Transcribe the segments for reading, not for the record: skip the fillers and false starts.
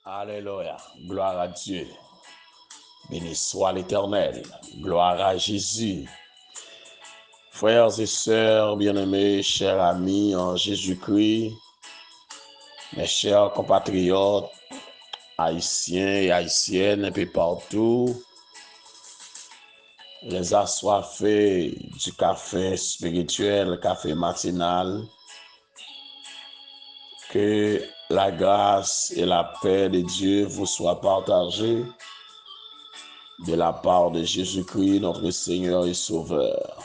Alléluia. Gloire à Dieu. Béni soit l'Éternel. Gloire à Jésus. Frères et sœurs bien-aimés, chers amis en Jésus-Christ, mes chers compatriotes, haïtiens et haïtiennes un peu partout, les assoiffés du café spirituel, café matinal, que la grâce et la paix de Dieu vous soient partagées de la part de Jésus-Christ, notre Seigneur et Sauveur.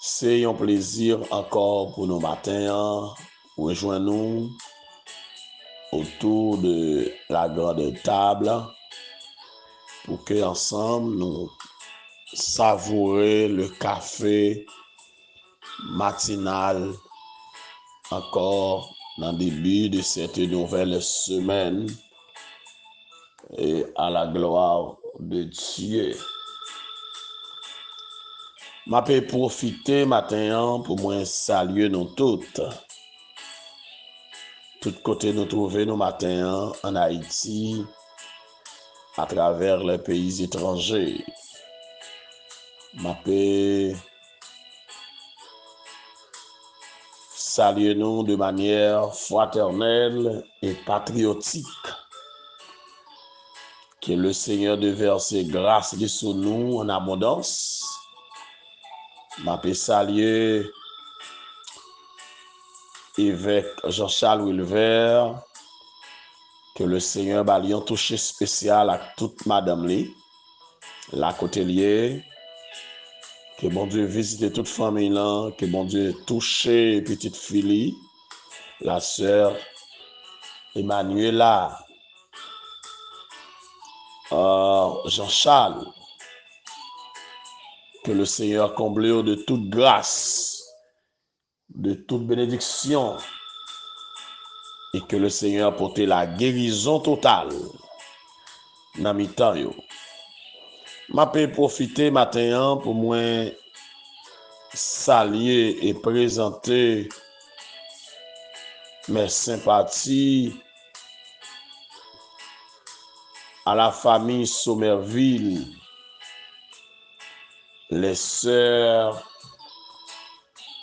C'est un plaisir encore pour nos matins, rejoignons-nous autour de la grande table pour que ensemble nous savourer le café matinal encore dans le début de cette nouvelle semaine et à la gloire de Dieu. Je peux profiter maintenant pour moi saluer nous toutes. Tout côté nous trouvons nos matins en Haïti, à travers les pays étrangers. Je peux saluer nous de manière fraternelle et patriotique. Que le Seigneur de verser grâce sur nous en abondance. Je peux saluer évêque Jean-Charles Wilver. Que le Seigneur va lui toucher spécial à toute madame li, la côté. Que bon Dieu visite toute famille là, que bon Dieu touche petite fille, la sœur Emmanuela, Jean-Charles. Que le Seigneur comble de toute grâce, de toute bénédiction, et que le Seigneur porte la guérison totale dans mes temps. Je peux profiter maintenant pour moi saluer et présenter mes sympathies à la famille Somerville, les sœurs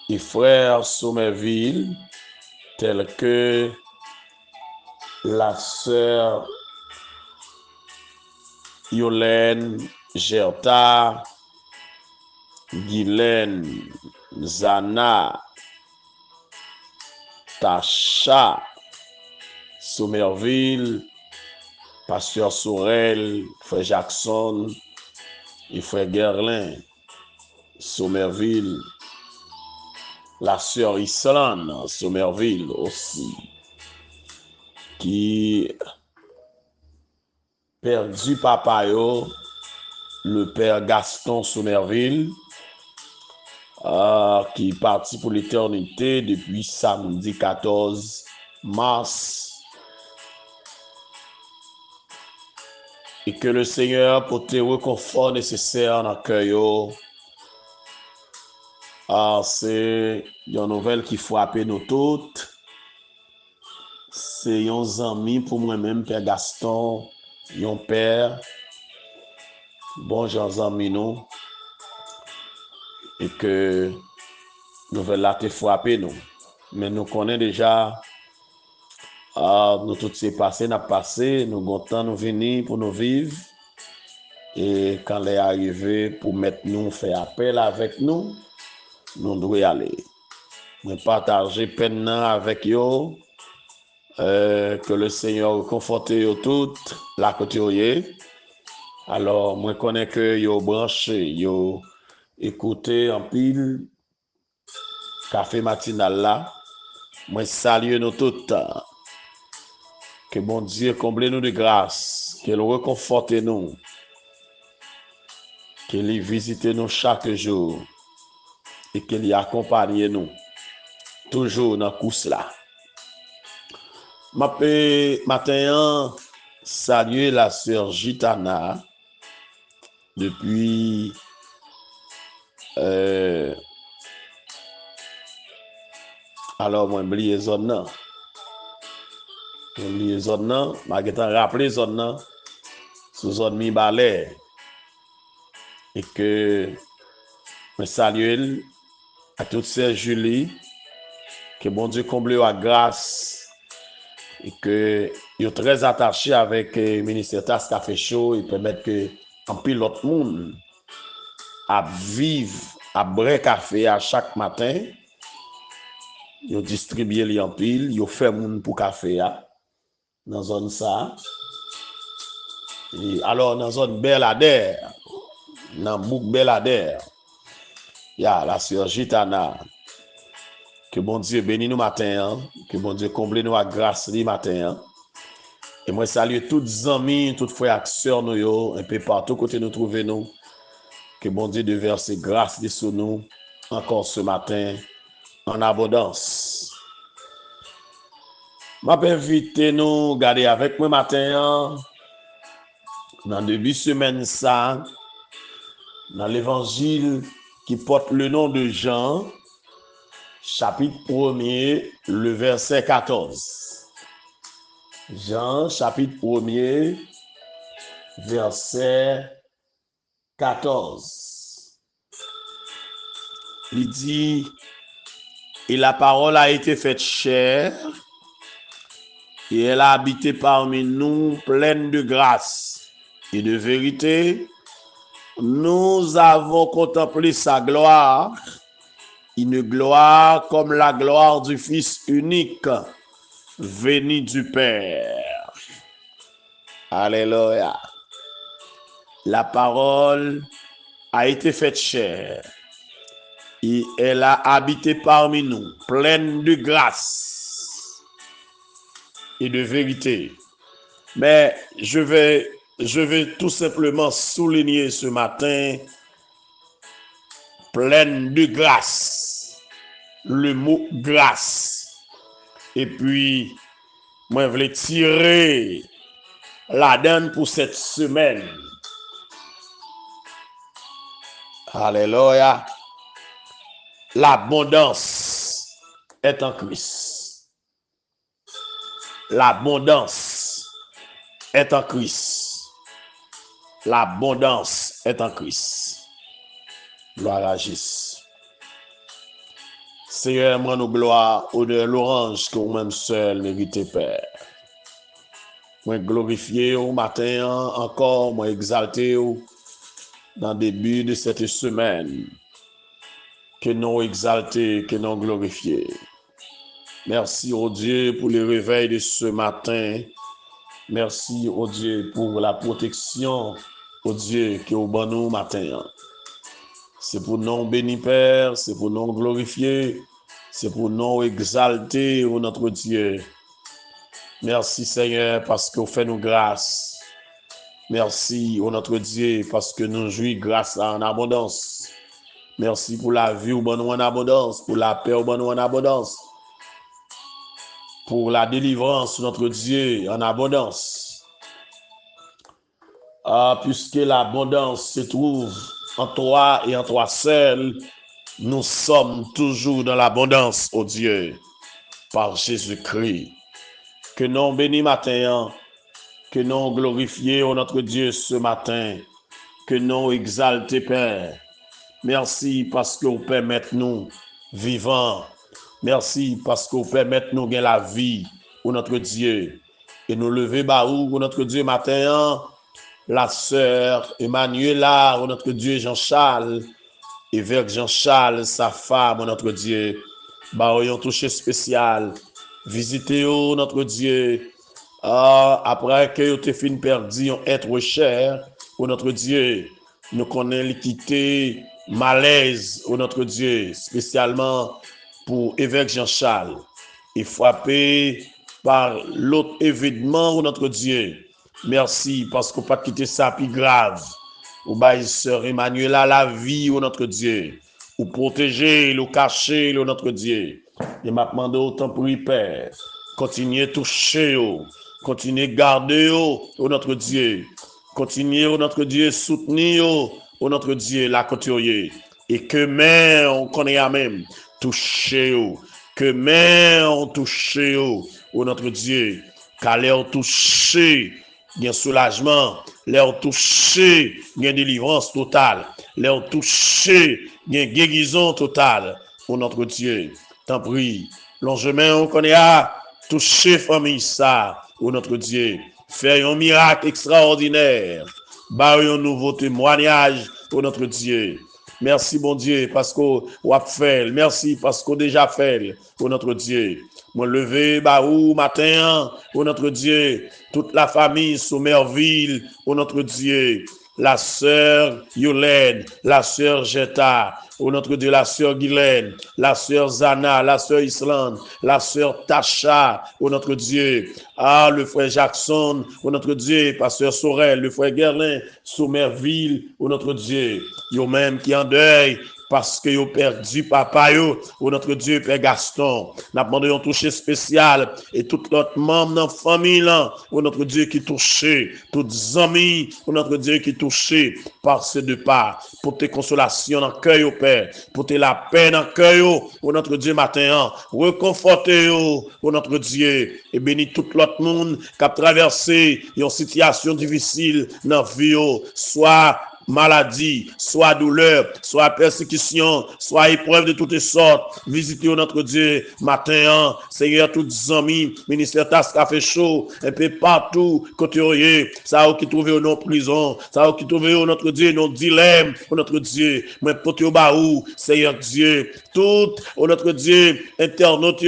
et frères Somerville, tels que la sœur Yolène Gerta, Guylaine, Zana, Tacha, Somerville, Pasteur Sorel, Frère Jackson et Frère Gerlin, Somerville, la sœur Islande, Somerville aussi, qui perdu papa yo, le père Gaston Somerville, qui est parti pour l'éternité depuis samedi 14 mars. Et que le Seigneur pour te réconfort nécessaire dans le cœur. C'est une nouvelle qui frappe nous toutes. C'est un ami pour moi-même, Père Gaston, un père. Bon, j'en ami nous. Et que nouvelle là te frappe nous. Mais nous connaissons déjà, nous tout s'est passé, n'a passé, nous content nous venir pour nous vivre. Et quand elle est arrivée pour mettre nous, faire appel avec nous, nous devons y aller. Nous partager peine avec eux, que le Seigneur conforte eux toutes, la côté. Alors, moi connais que yo branché, yo écouté en pile café matinal là. Moi salue nous toutes. Que bon Dieu comble nous de grâce, qu'il reconforte nous, qu'il visite nous chaque jour et qu'il accompagne nous toujours dans la course là. Matin, saluer la sœur Gitana depuis alors moi oublié zone là. On lit zone nan, malgré rappeler zone nan, sous zone mi balai. Et que je salue à toutes ces Julie, que bon Dieu comble à grâce et que ils sont très attachés avec le ministère TAS Café Show et permettent que en pile l'autre monde à vivre à boire café à chaque matin. Ils distribuent les en pile, ils fait monde pour café dans zone ça. Et alors dans zone Bel-Ader, dans Bouc Bel-Ader, il y a la sœur Gitana. Que bon Dieu bénisse nous matin, que bon Dieu comble nous à grâce les matin. Et moi salue toutes les amis, toutes frères et sœurs nous un peu partout côté nous trouver nous. Que bon Dieu de verser grâce sur nous encore ce matin en abondance. Je m'invite nous garder avec moi matin dans le début de semaine ça dans l'évangile qui porte le nom de Jean. Chapitre 1er, le verset 14. Jean, chapitre 1er, verset 14. Il dit, et la parole a été faite chair, et elle a habité parmi nous pleine de grâce et de vérité. Nous avons contemplé sa gloire, une gloire comme la gloire du Fils unique, venu du Père. Alléluia. La parole a été faite chair et elle a habité parmi nous, pleine de grâce et de vérité. Mais je vais tout simplement souligner ce matin, pleine de grâce. Le mot grâce. Et puis, moi, je voulais tirer la donne pour cette semaine. Alléluia. L'abondance est en Christ. L'abondance est en Christ. L'abondance est en Christ. Gloire à Jésus. Seigneur, moi nous gloire, honneur, l'orange que vous-même seul méritez, Père. Moi glorifier au matin encore, moi exalter dans le début de cette semaine. Que nous exalter, que nous glorifier. Merci au Dieu pour le réveil de ce matin. Merci au Dieu pour la protection, au Dieu qui est au bon nous matin. C'est pour nous bénir, Père, c'est pour nous glorifier, c'est pour nous exalter, ô notre Dieu. Merci, Seigneur, parce que vous faites nous grâce. Merci, ô notre Dieu, parce que nous jouissons grâce en abondance. Merci pour la vie au bon nous en abondance, pour la paix au bon nous en abondance, pour la délivrance, notre Dieu, en abondance. Puisque l'abondance se trouve en toi et en toi seul, nous sommes toujours dans l'abondance, ô Dieu, par Jésus-Christ. Que nous bénis matin, que nous glorifions notre Dieu ce matin, que nous exaltons, Père. Merci parce que vous permettez nous vivants. Merci parce que vous permettez nous gagner la vie, ô notre Dieu. Et nous lever baou, ô notre Dieu, matin, la sœur Emmanuela, notre Dieu Jean-Charles, évêque Jean-Charles, sa femme, notre Dieu, un toucher spécial, visitez notre Dieu, après que vous avez fini perdu un être cher, notre Dieu, nous connaissons l'équité, malaise, notre Dieu, spécialement pour évêque Jean-Charles, et frappé par l'autre événement, notre Dieu. Merci parce qu'on pas quitter ça plus grave. Ou bail sœur Emmanuela la vie ô notre Dieu. Ou protéger, le cacher ô notre Dieu. Et m'a demandé autant pour y Père. Continuez toucher continuez garder ô notre Dieu. Continuez ô notre Dieu soutenir ô notre Dieu la côté et que mais on connaît à même toucher que mais on touche ô notre Dieu. car leur touché, il y a soulagement, leur touché, il y a délivrance totale, leur touché, il y a guérison totale pour notre Dieu. T'en prie, longement on connaît à toucher famille ça, pour notre Dieu, faire un miracle extraordinaire, barrer un nouveau témoignage pour notre Dieu. Merci, bon Dieu, parce qu'on a fait. Merci, parce qu'on a déjà fait pour notre Dieu. Moi, levé, baou, matin, pour notre Dieu. Toute la famille, Sommerville, pour notre Dieu. La sœur Yolène, la sœur Jetta, au notre Dieu, la sœur Guylaine, la sœur Zana, la sœur Islande, la sœur Tacha, au notre Dieu. Ah, le frère Jackson, au notre Dieu, pasteur Sorel, le frère Gerlin, Sommerville, au notre Dieu. Yo même qui en deuil, parce que yo perdu papa yo, ou notre Dieu, Père Gaston. N'a demandé un toucher spécial, et tout l'autre membre de la famille là, ou notre Dieu qui touché, toutes amis, ou notre Dieu qui touché par ces deux pas, pour tes consolations dans le cœur, Père, pour tes la paix dans le cœur, ou notre Dieu matin, reconfortez ou notre Dieu, et bénis tout l'autre monde qui a traversé une situation difficile dans la vie, soit maladie, soit douleur, soit persécution, soit épreuve de toutes sortes. Visitez notre Dieu matin, Seigneur, tous les amis, ministère Tasse Café Chaud, un peu partout, côté oyer, ça qui trouve nos prison, ça qui trouve notre Dieu, nos dilemmes, notre Dieu, mais pote au baou, Seigneur Dieu, tout, notre Dieu, internaute,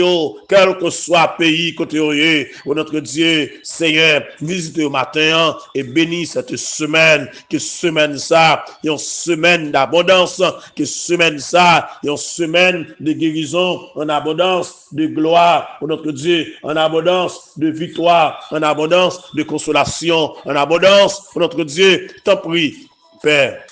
quel que soit pays, côté oyer, notre Dieu, Seigneur, visitez au matin et bénis cette semaine, que semaine ça, une semaine d'abondance, que semaine ça, une semaine de guérison, en abondance de gloire pour notre Dieu, en abondance de victoire, en abondance de consolation, en abondance pour notre Dieu. T'en prie, Père,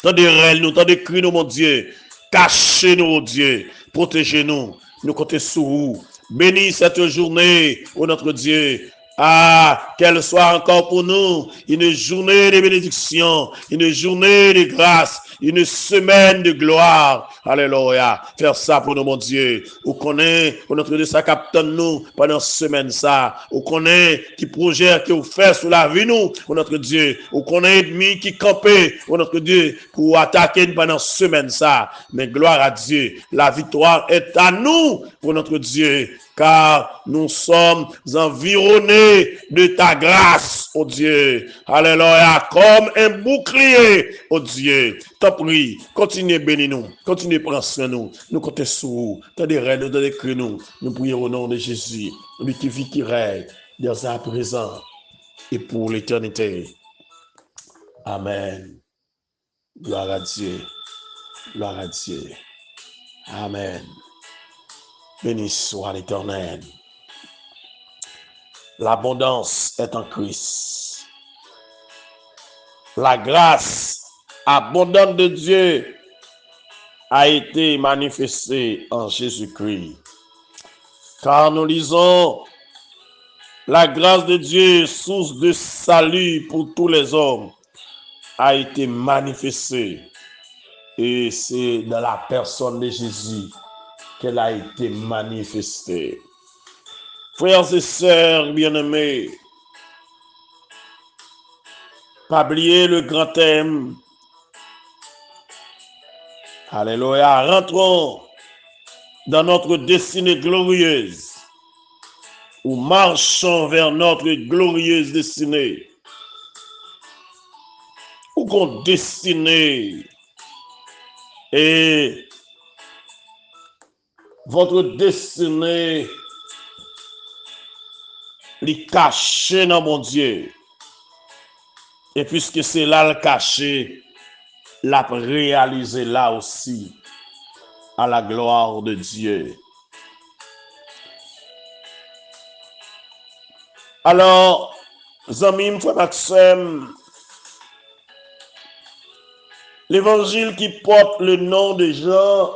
tant de rêves, nous, tant de cris, nous, mon Dieu, cachez-nous, mon Dieu, protégez-nous, nous comptons sur vous. Bénis cette journée, oh notre Dieu. Ah, qu'elle soit encore pour nous une journée de bénédiction, une journée de grâce, une semaine de gloire. Alléluia. Faire ça pour nous, mon Dieu. Ou connaît, pour notre Dieu, ça capte nous pendant cette semaine, ça. Ou connaît qui projet que vous faites sur la vie, nous, pour notre Dieu. Ou connaît ennemi qui campait, pour notre Dieu, pour attaquer pendant cette semaine, ça. Mais gloire à Dieu. La victoire est à nous, pour notre Dieu. Car nous sommes environnés de ta grâce, oh Dieu. Alléluia, comme un bouclier, oh Dieu. T'en prie, continuez bénir nous, continuez prendre soin nous. Nous comptons sur vous, t'as des rêves, t'as des cris nous. Nous prions au nom de Jésus, lui qui vit, qui règne, dès à présent et pour l'éternité. Amen. Gloire à Dieu. Gloire à Dieu. Amen. Béni soit l'Éternel. L'abondance est en Christ. La grâce abondante de Dieu a été manifestée en Jésus-Christ. Car nous lisons, la grâce de Dieu, source de salut pour tous les hommes, a été manifestée. Et c'est dans la personne de Jésus qu'elle a été manifestée. Frères et sœurs bien-aimés, pas oublier le grand thème. Alléluia. Rentrons dans notre destinée glorieuse, ou marchons vers notre glorieuse destinée. Ou qu'on destinée et votre destinée les caché dans mon Dieu. Et puisque c'est là le caché, l'a réalisé là aussi, à la gloire de Dieu. Alors, amis, frère Maxime, l'évangile qui porte le nom de Jean,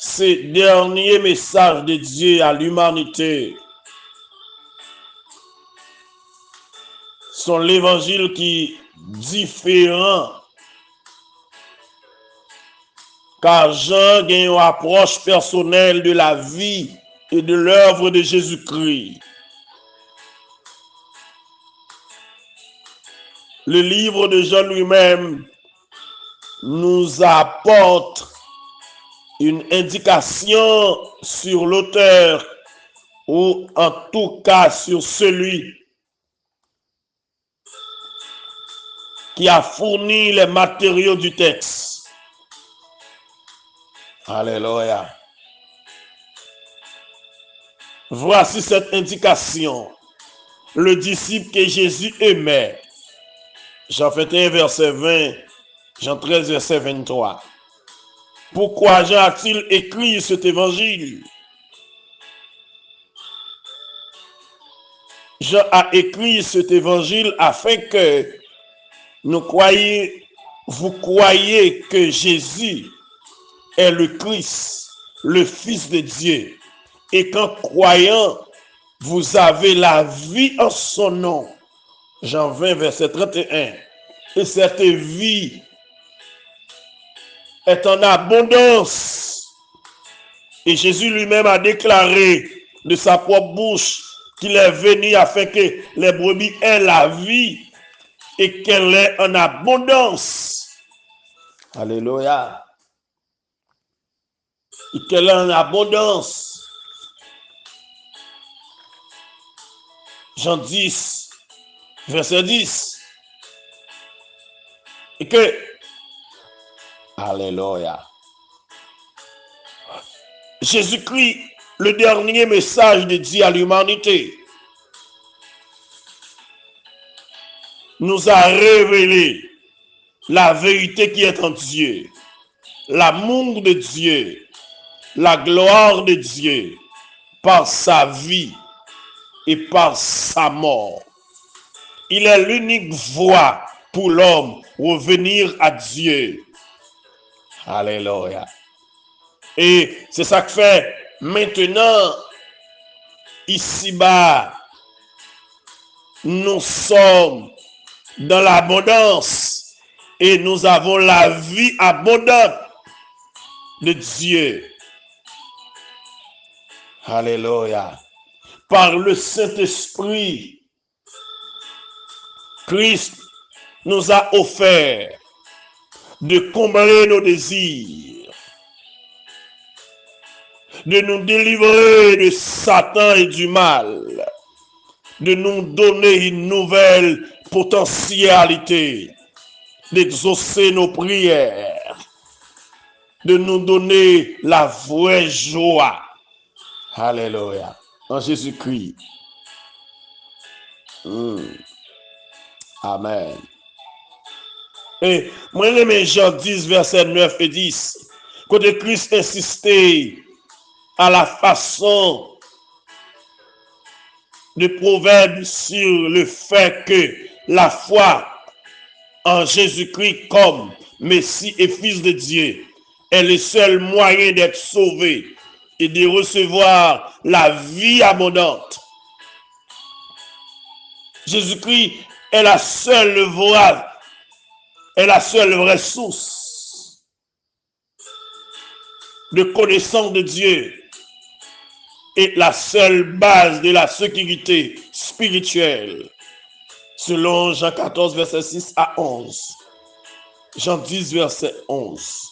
c'est le dernier message de Dieu à l'humanité. Sont l'évangile qui est différent. Car Jean a une approche personnelle de la vie et de l'œuvre de Jésus-Christ. Le livre de Jean lui-même nous apporte une indication sur l'auteur ou en tout cas sur celui qui a fourni les matériaux du texte. Alléluia. Voici cette indication. Le disciple que Jésus aimait. Jean 21, verset 20, Jean 13, verset 23. Pourquoi Jean a-t-il écrit cet évangile? Jean a écrit cet évangile afin que vous croyez que Jésus est le Christ, le Fils de Dieu, et qu'en croyant, vous avez la vie en son nom. Jean 20, verset 31. Et cette vie est en abondance. Et Jésus lui-même a déclaré de sa propre bouche qu'il est venu afin que les brebis aient la vie et qu'elle est en abondance. Alléluia. Et qu'elle est en abondance. Jean 10, verset 10. Et que, alléluia, Jésus-Christ, le dernier message de Dieu à l'humanité, nous a révélé la vérité qui est en Dieu, l'amour de Dieu, la gloire de Dieu par sa vie et par sa mort. Il est l'unique voie pour l'homme revenir à Dieu. Alléluia. Et c'est ça que fait maintenant, ici-bas, nous sommes dans l'abondance et nous avons la vie abondante de Dieu. Alléluia. Par le Saint-Esprit, Christ nous a offert de combler nos désirs, de nous délivrer de Satan et du mal, de nous donner une nouvelle potentialité, d'exaucer nos prières, de nous donner la vraie joie. Alléluia. En Jésus-Christ. Amen. Et moi, j'aime Jean 10, verset 9 et 10. Quand Christ insistait à la façon de proverbe sur le fait que la foi en Jésus-Christ comme Messie et Fils de Dieu est le seul moyen d'être sauvé et de recevoir la vie abondante. Jésus-Christ est la seule voie, est la seule vraie source de connaissance de Dieu et la seule base de la sécurité spirituelle. Selon Jean 14, verset 6 à 11. Jean 10, verset 11.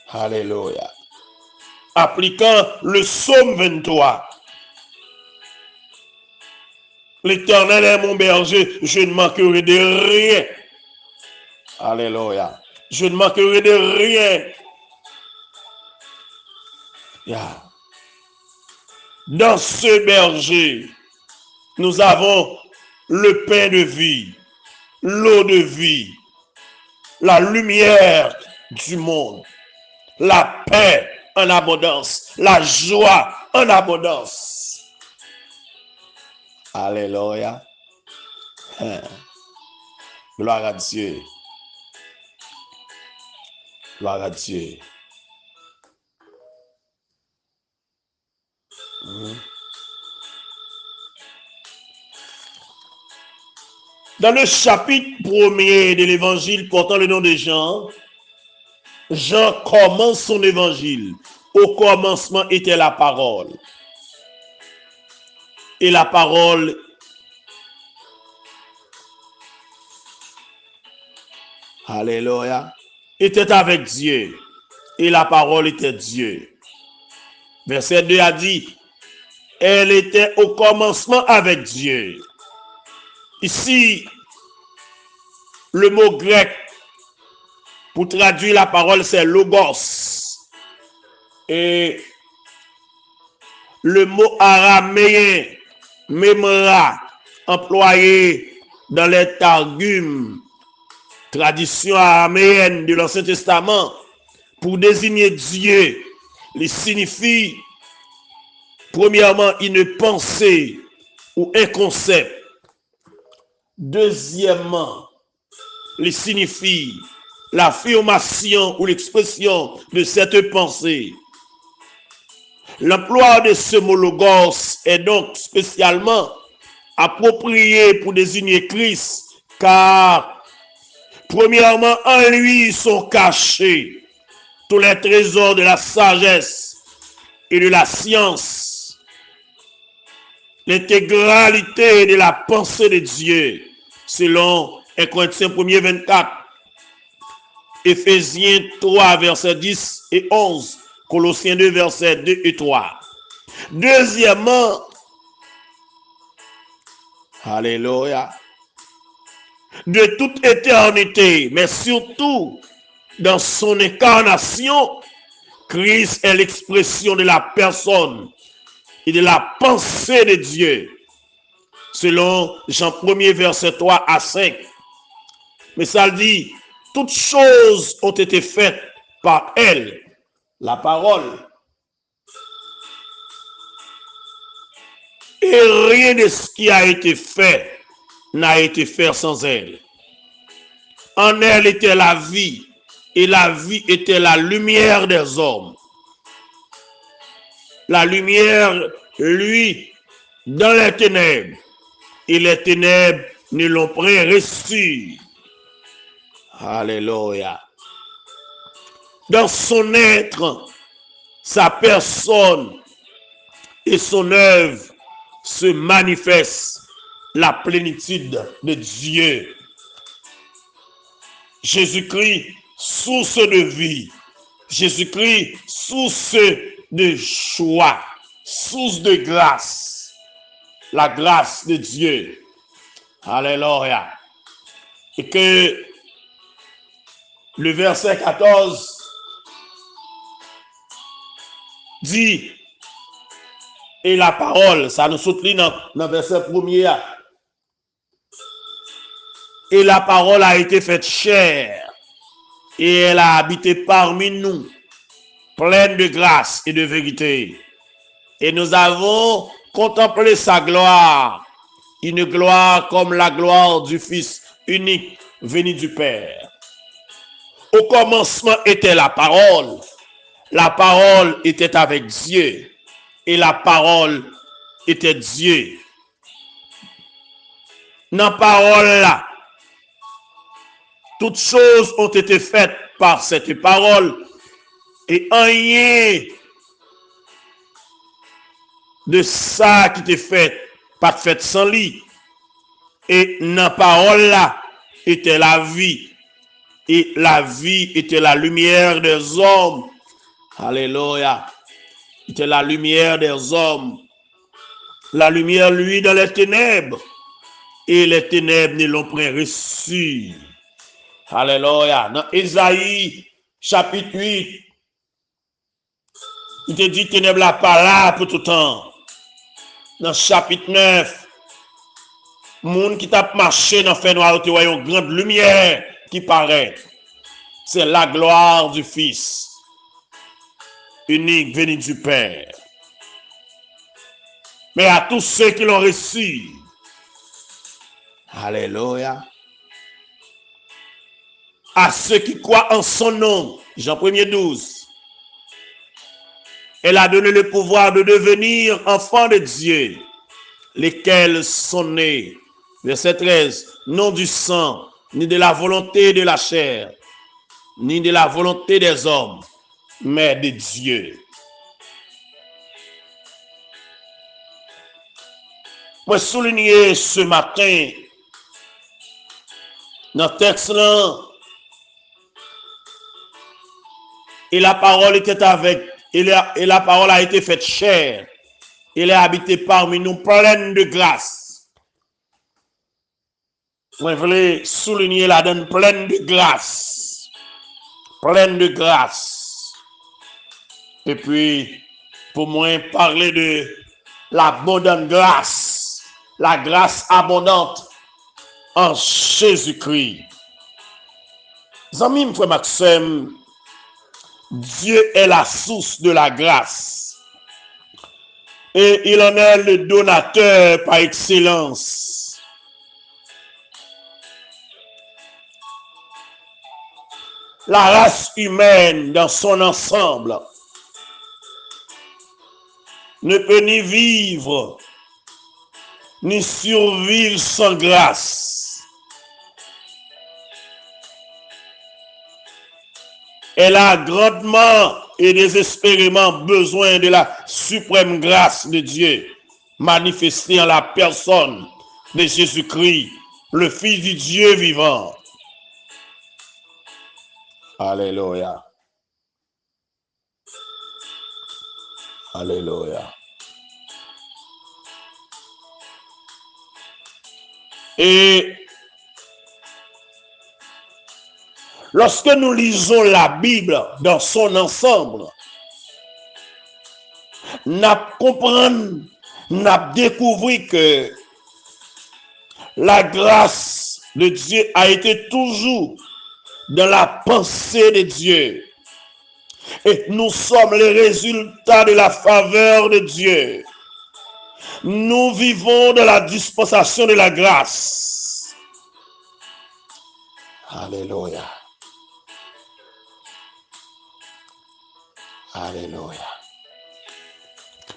Alléluia. Appliquant le psaume 23. L'Éternel est mon berger, je ne manquerai de rien. Alléluia. Je ne manquerai de rien. Yeah. Dans ce berger, nous avons le pain de vie, l'eau de vie, la lumière du monde, la paix en abondance, la joie en abondance. Alléluia. Gloire à Dieu. Gloire à Dieu. Dans le chapitre 1er de l'évangile portant le nom de Jean, Jean commence son évangile. Au commencement était la parole. Et la parole Alléluia. Était avec Dieu. Et la parole était Dieu. Verset 2 a dit, elle était au commencement avec Dieu. Ici, le mot grec pour traduire la parole, c'est logos. Et le mot araméen, memra, employé dans les Targum, tradition araméenne de l'Ancien Testament, pour désigner Dieu, il signifie, premièrement, une pensée ou un concept. Deuxièmement, il signifie l'affirmation ou l'expression de cette pensée. L'emploi de ce mot logos est donc spécialement approprié pour désigner Christ, car premièrement, en lui sont cachés tous les trésors de la sagesse et de la science, l'intégralité de la pensée de Dieu, selon 1 Corinthiens 1er 24, Éphésiens 3, versets 10 et 11, Colossiens 2, versets 2 et 3. Deuxièmement, Alléluia, de toute éternité, mais surtout dans son incarnation, Christ est l'expression de la personne et de la pensée de Dieu, selon Jean 1er, verset 3 à 5. Mais ça dit, toutes choses ont été faites par elle, la parole. Et rien de ce qui a été fait n'a été fait sans elle. En elle était la vie, et la vie était la lumière des hommes. La lumière, lui, dans les ténèbres, et les ténèbres ne l'ont point reçu. Alléluia. Dans son être, sa personne et son œuvre se manifeste la plénitude de Dieu. Jésus-Christ, source de vie. Jésus-Christ, source de joie, source de grâce. La grâce de Dieu. Alléluia. Et que le verset 14 dit, et la parole, ça nous soutient dans le verset premier. Et la parole a été faite chair, et elle a habité parmi nous, pleine de grâce et de vérité. Et nous avons contemplé sa gloire, une gloire comme la gloire du Fils unique venu du Père. Au commencement était la parole était avec Dieu, et la parole était Dieu. Dans la parole là, toutes choses ont été faites par cette parole, et rien de ça qui était fait, pas fait sans lui. Et dans la parole là, était la vie, et la vie était la lumière des hommes. Alléluia. Était la lumière des hommes. La lumière, lui, dans les ténèbres, et les ténèbres ne l'ont point reçu. Alléluia. Dans Ésaïe, chapitre 8, il te dit ténèbres là pas là pour tout temps. Dans chapitre 9, monde qui t'a marché dans fait noir, tu vois une grande lumière qui paraît. C'est la gloire du Fils unique venu du Père. Mais à tous ceux qui l'ont reçu, alléluia, à ceux qui croient en son nom, Jean 1er 12, elle a donné le pouvoir de devenir enfants de Dieu, lesquels sont nés, verset 13, non du sang, ni de la volonté de la chair, ni de la volonté des hommes, mais de Dieu. Moi, souligner ce matin, dans le texte là, et la parole était avec, et la parole a été faite chair. Il est habité parmi nous, pleine de grâce. Moi, je voulais souligner la donne pleine de grâce. Pleine de grâce. Et puis, pour moi, parler de l'abondante grâce. La grâce abondante en Jésus-Christ. Amis, frère Maxime, Dieu est la source de la grâce. Et il en est le donateur par excellence. La race humaine dans son ensemble ne peut ni vivre, ni survivre sans grâce. Elle a grandement et désespérément besoin de la suprême grâce de Dieu, manifestée en la personne de Jésus-Christ, le Fils du Dieu vivant. Alléluia. Alléluia. Et lorsque nous lisons la Bible dans son ensemble, nous comprenons, nous découvrons que la grâce de Dieu a été toujours dans la pensée de Dieu. Et nous sommes les résultats de la faveur de Dieu. Nous vivons de la dispensation de la grâce. Alléluia. Alléluia.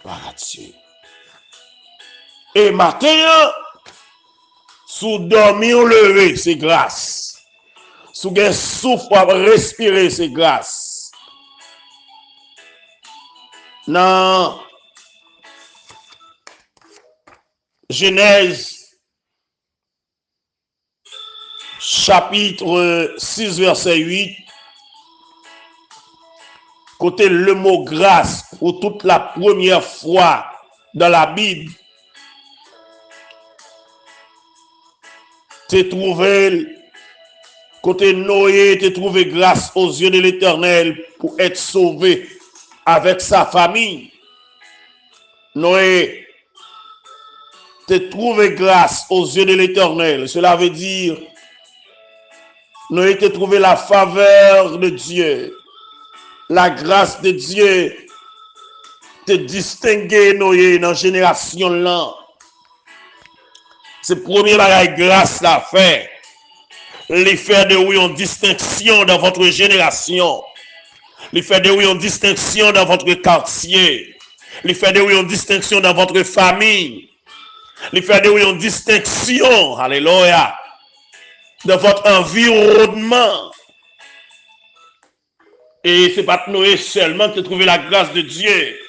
Par Dieu. Et matin, sous dormir levé, c'est grâce. Sous un souffle à respirer, c'est grâce. Dans Genèse, chapitre 6, verset 8, côté le mot grâce, pour toute la première fois dans la Bible, t'es trouvé, côté Noé, t'es trouvé grâce aux yeux de l'Éternel pour être sauvé avec sa famille. Noé, t'es trouvé grâce aux yeux de l'Éternel. Cela veut dire, Noé t'a trouvé la faveur de Dieu. La grâce de Dieu te distingué Noé dans la génération là. C'est premier la grâce la fait. Les faire de oui en distinction dans votre génération. Les faire de oui en distinction dans votre quartier. Les faire de oui en distinction dans votre famille. Les faire de oui en distinction, alléluia, dans votre environnement. Et c'est pas Noé seulement qui a trouvé la grâce de Dieu.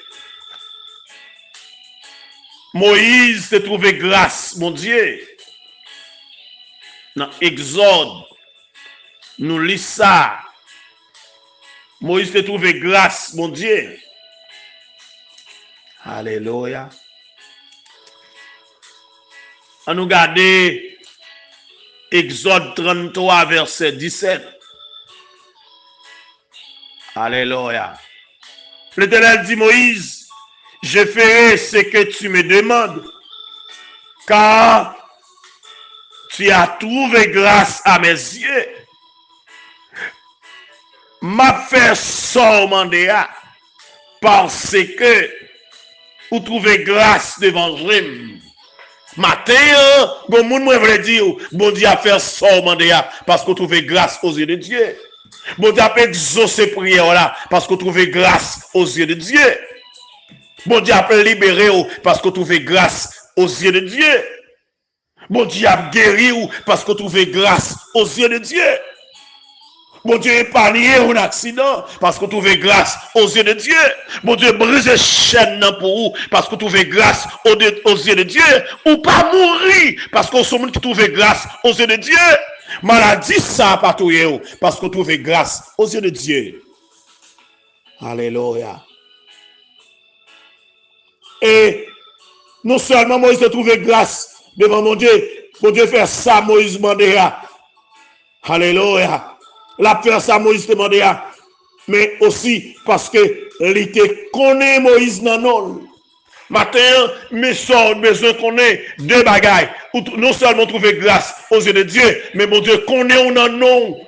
Moïse s'est trouvé grâce, mon Dieu. Dans Exode, nous lisons ça. Moïse s'est trouvé grâce, mon Dieu. Alléluia. On nous garde Exode 33, verset 17. Alléluia. L'Éternel dit Moïse, je ferai ce que tu me demandes, car tu as trouvé grâce à mes yeux. M'a fait sormandéa parce que vous trouvez grâce devant Jésus. Matin, bon monde moi veut dire, bon Dieu a fait sormandéa parce que vous trouvez grâce aux yeux de Dieu. Bon Dieu a exaucé prière là parce que vous trouvez grâce aux yeux de Dieu. Bon Dieu a libéré parce que vous trouvez grâce aux yeux de Dieu. Bon Dieu a guéri parce que vous trouvez grâce aux yeux de Dieu. Bon Dieu épargné un accident parce que vous trouvez grâce aux yeux de Dieu. Bon Dieu brise chaîne pour vous parce que vous trouvez grâce aux yeux de Dieu. Ou pas mourir parce que vous monde qui trouve grâce aux yeux de Dieu. Maladie ça pas tout parce que vous trouvez grâce aux yeux de Dieu. Alléluia. Et non seulement Moïse a trouvé grâce devant mon Dieu fait ça, Moïse demandé. Alléluia. La faire ça, Moïse demandé. Mais aussi parce que il connaît Moïse non. Matin, mes soeurs, besoin connaît deux bagailles. Non seulement trouver grâce aux yeux de Dieu, mais mon Dieu connaît un non.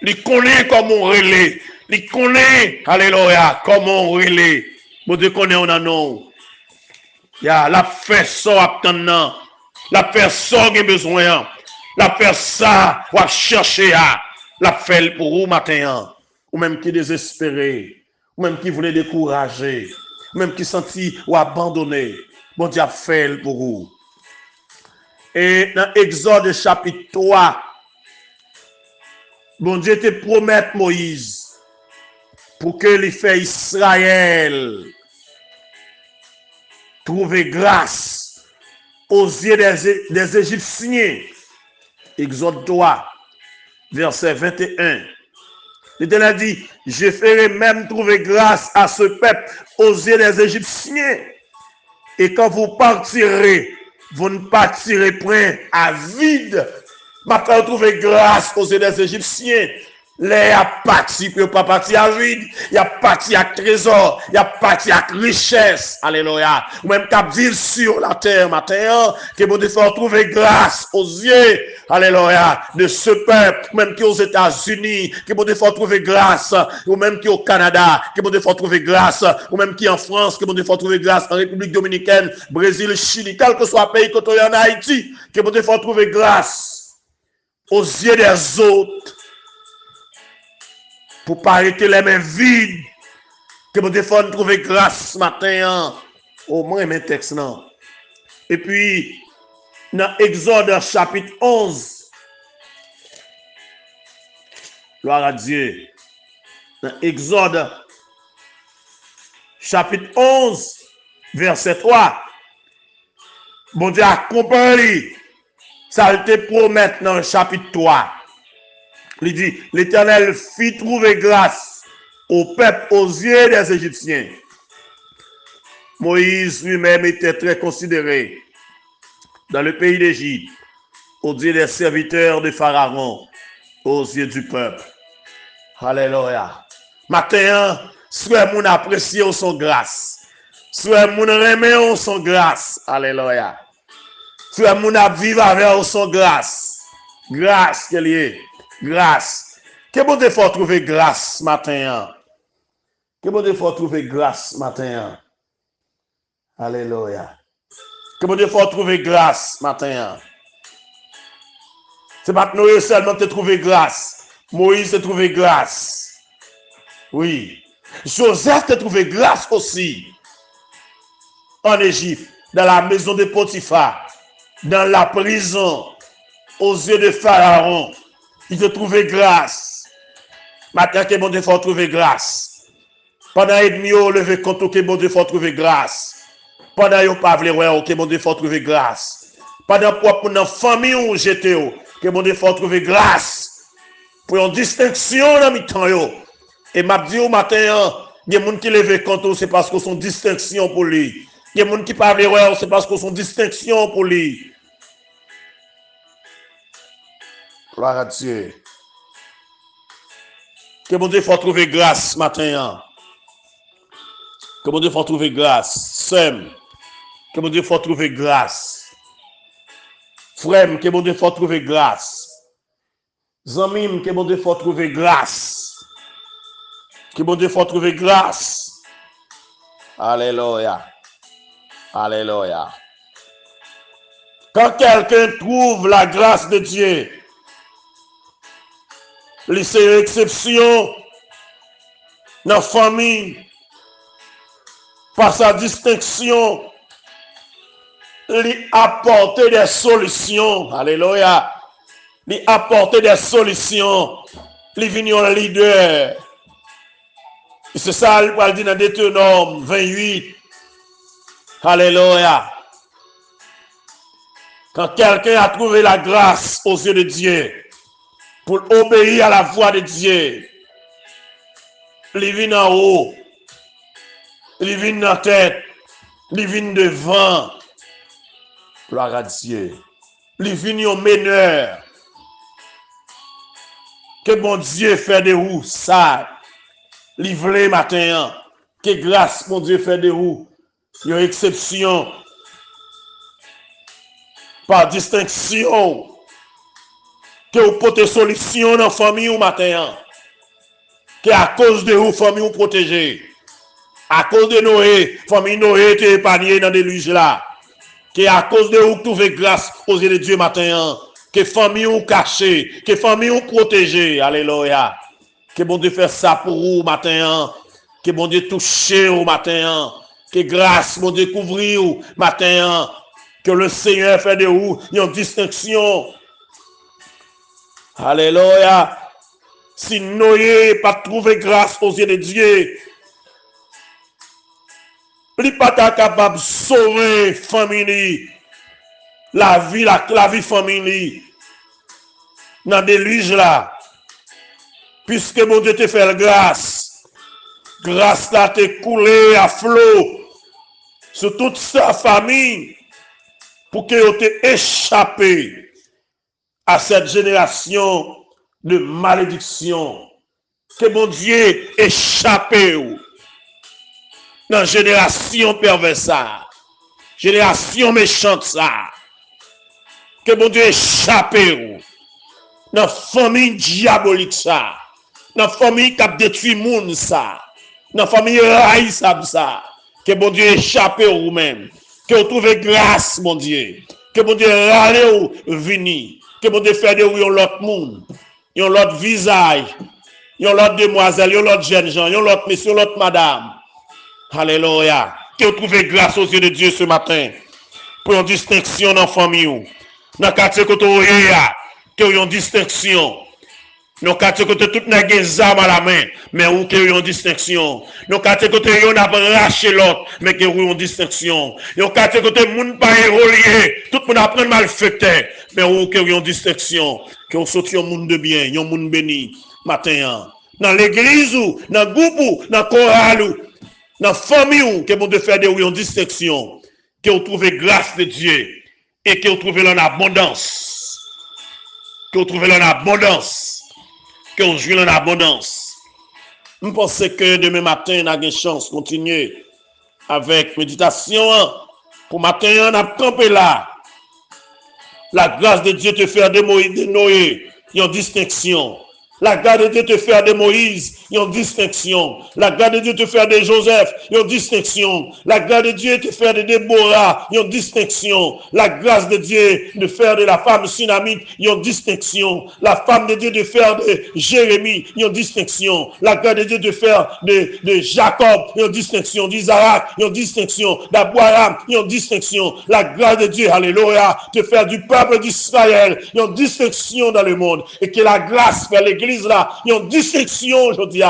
Il connaît comment on relait. Il connaît, alléluia, comment on relait. Mon Dieu connaît un non. Ya, la fait ça attendant. La fait ça qui a besoin. La fait ça ou chercher la fait pour vous matin. Ou même qui désespéré, ou même qui voulait décourager, ou même qui sentit ou abandonné. Bon Dieu a fait pour vous. Et dans Exode chapitre 3, bon Dieu te promet Moïse pour que les fait Israël trouver grâce aux yeux des Égyptiens. Exode 3, verset 21. L'Éternel dit, je ferai même trouver grâce à ce peuple aux yeux des Égyptiens. Et quand vous partirez, vous ne partirez point à vide. Maintenant, vous trouvez grâce aux yeux des Égyptiens. Les a parti, puis pas parti à vide. Il a parti à trésor. Il a parti à richesse. Alléluia. Ou même qu'à vivre sur la terre, matin, que vous devez trouver grâce aux yeux. Alléluia. De ce peuple, même qui est aux États-Unis, que vous devez trouver grâce. Ou même qui est au Canada, que vous devez trouver grâce. Ou même qui est en France, que vous devez trouver grâce. En République Dominicaine, Brésil, Chili, quel que soit le pays, que vous en Haïti, que vous devez trouver grâce aux yeux des autres. Pour ne pas arrêter les mains vides, que vous devez trouver grâce ce matin, au moins mes textes. Non. Et puis, dans Exode chapitre 11, gloire à Dieu, dans Exode chapitre 11, verset 3, bon Dieu a compris, ça te promet dans le chapitre 3. Il dit, l'Éternel fit trouver grâce au peuple aux yeux des Égyptiens. Moïse lui-même était très considéré dans le pays d'Égypte, aux yeux des serviteurs de Pharaon, aux yeux du peuple. Alléluia. Matin, soit mon apprécié son grâce, soit mon remet son grâce. Alléluia. Soit mon vivre avec son grâce. Grâce qu'elle est. Grâce. Que bon Dieu faut trouver grâce matin. Que bon Dieu faut trouver grâce matin. Alléluia. Que bon Dieu faut trouver grâce matin. C'est pas Noé seulement te trouver grâce. Moïse te trouver grâce. Oui. Joseph te trouver grâce aussi. En Égypte, dans la maison de Potiphar, dans la prison, aux yeux de Pharaon. Il te trouvait grâce. Maintenant que bon Dieu faut trouver grâce. Pendant et demi au lever compte que bon Dieu faut trouver grâce. Pendant yo pas vle ouais que bon Dieu faut trouver grâce. Pendant pour dans famille ou j'étais que bon Dieu faut trouver grâce. Pour une distinction dans mi temps yo. Et m'a dit au matin, il y a des gens qui lèvent compte c'est parce que son distinction pour lui. Il y a des gens qui pas vle ouais c'est parce que son distinction pour lui. Gloire à Dieu. Que bon Dieu faut trouver grâce ce matin. Que bon Dieu faut trouver grâce. Sem. Que bon Dieu faut trouver grâce. Frère, que bon Dieu faut trouver grâce. Zamim, que bon Dieu faut trouver grâce. Que bon Dieu faut trouver grâce. Alléluia. Alléluia. Quand quelqu'un trouve la grâce de Dieu, c'est une exception dans la famille, par sa distinction, lui apporter des solutions. Alléluia. Lui apporter des solutions Il vient un leader. Et c'est ça, il va dire dans Deutéronome 28. Alléluia. Quand quelqu'un a trouvé la grâce aux yeux de Dieu pour obéir à la voix de Dieu, il vient en haut, il vient dans la tête, il vient devant. Gloire à Dieu. Il vient au meneur. Que bon Dieu fait de vous ça. Livré matin. Que grâce mon Dieu fait de vous. Une exception. Par distinction. Que vous portez solution dans la famille ou matin. Que à cause de vous, famille vous protégée. À cause de Noé, famille Noé était épargnée dans des déluge là. Que à cause de vous, trouvez grâce aux yeux de Dieu matin. Que famille ou cachée, que famille ou protégée. Alléluia. Que bon Dieu fasse ça pour vous matin. Que bon Dieu touche vous matin. Que grâce, bon Dieu couvre vous matin. Que le Seigneur fait de vous une distinction. Alléluia. Si Noé n'a pas trouvé grâce aux yeux de Dieu, il n'est pas capable de sauver la famille, la vie famille, dans des déluge là. Puisque mon Dieu te fait grâce, grâce là te coulé à flot sur toute sa famille pour que tu échappé à cette génération de malédiction. Que mon Dieu échappe dans la génération perverse, génération méchante ça. Que mon Dieu échappe dans la famille diabolique ça. Dans la famille qui a détruit le monde ça. Dans la famille haïssable ça. Que mon Dieu échappe vous-même. Que vous trouvez grâce, mon Dieu. Que mon Dieu râle ou vini. Que mon Dieu fait de vous l'autre monde. Yon l'autre visage. Yon l'autre demoiselle. Yon l'autre jeune gens. Yon l'autre monsieur. Yon l'autre madame. Alléluia. Que vous trouvez grâce aux yeux de Dieu ce matin. Pour une distinction dans la famille. Dans le quartier que vous avez. Que vous avez une distinction. Nos quartiers côté tout n'a des armes à la main, mais où qu'il y a une distinction. Nos quartiers côté on a arraché l'autre, mais qu'il y a une distinction. Nos quartiers côté moun pas relié, tout le monde apprend mal fait, mais où qu'il y a une distinction. Que on sorti un monde de bien, un monde béni matin. Dans l'église ou dans le groupe, dans le choral ou dans la famille que bon de faire une distinction, que vous trouvez grâce de Dieu et que vous trouvez en abondance. Que vous trouvez en abondance. Que on joue en abondance. Je pense que demain matin, on a une chance de continuer avec méditation. Pour matin, on a campé là. La grâce de Dieu te fait de Moïse, de Noé, il y a une distinction. La grâce de Dieu te fait de Moïse, il y a une distinction. La grâce de Dieu te fait de Joseph, il y a une distinction. La grâce de Dieu te fait de Déborah, il y a une distinction. La grâce de Dieu de faire de la femme Sunamite, il y a une distinction. La femme de Dieu de faire de Jérémie, il y a une distinction. La grâce de Dieu de faire de Jacob, il y a une distinction. D'Isaac, il y a une distinction. d'Abraham, il y a une distinction. La grâce de Dieu, alléluia, te faire du peuple d'Israël, il y a une distinction dans le monde. Et que la grâce fait l'église là, il y a une distinction, je dis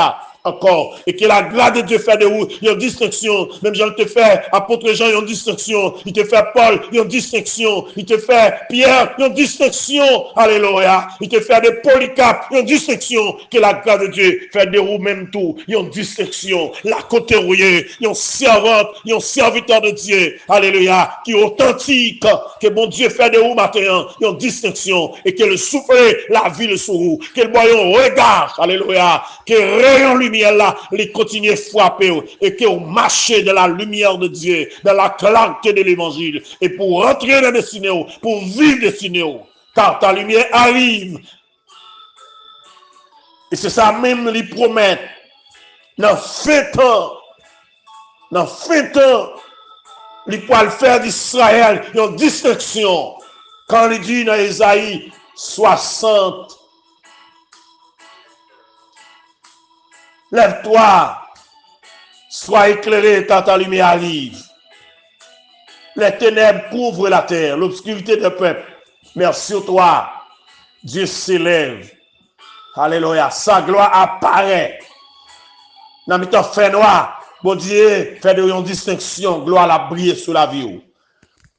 encore, et que la grâce de Dieu fait de vous, il y a une distinction, même Jean te fait, apôtre Jean, il y a une distinction, il te fait Paul, il y a une distinction, il te fait Pierre, il y a une distinction, alléluia, il te fait de Polycarpe, il y a une distinction, que la grâce de Dieu fait de vous même tout, il y a une distinction, la côté rouillée, il y a une servante, il y a un serviteur de Dieu, alléluia, qui est authentique, que bon Dieu fait de vous matin, il y a une distinction, et que le souffle, la vie le sur vous, que le voyant regard, alléluia, que rayon lumière là, les continuer frapper et que vous marchez dans la lumière de Dieu, dans la clarté de l'évangile, et pour rentrer dans le destinée, pour vivre le destinée, car ta lumière arrive. Et c'est ça même les promet. Dans fin temps, les poils faire d'Israël, une distinction. Quand il dit dans Ésaïe 60, lève-toi, sois éclairé quand ta lumière arrive. Les ténèbres couvrent la terre, l'obscurité des peuples. Mais sur toi, Dieu s'élève Alléluia. Sa gloire apparaît. Dans le temps fait noir, bon Dieu fait de une distinction, gloire la briller sous la vie.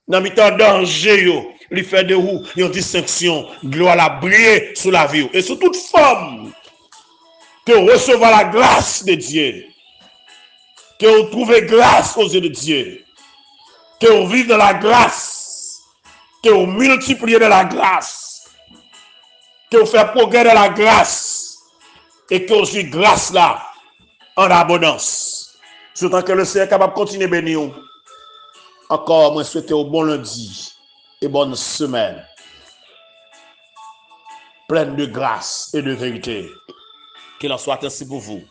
Dans le temps danger, il fait de une distinction, gloire la briller sous la vie. Et sous toute forme, que recevoir la grâce de Dieu, que vous trouvez grâce aux yeux de Dieu, que vous vivez dans la grâce, que vous multipliez de la grâce, que vous faites progrès de la grâce, et que aussi grâce là, en abondance. Surtout que le Seigneur est capable de continuer à bénir. Encore, moi, souhaite au bon lundi et bonne semaine, pleine de grâce et de vérité. Qu'il en soit ainsi pour vous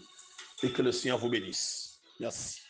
et que le Seigneur vous bénisse. Merci.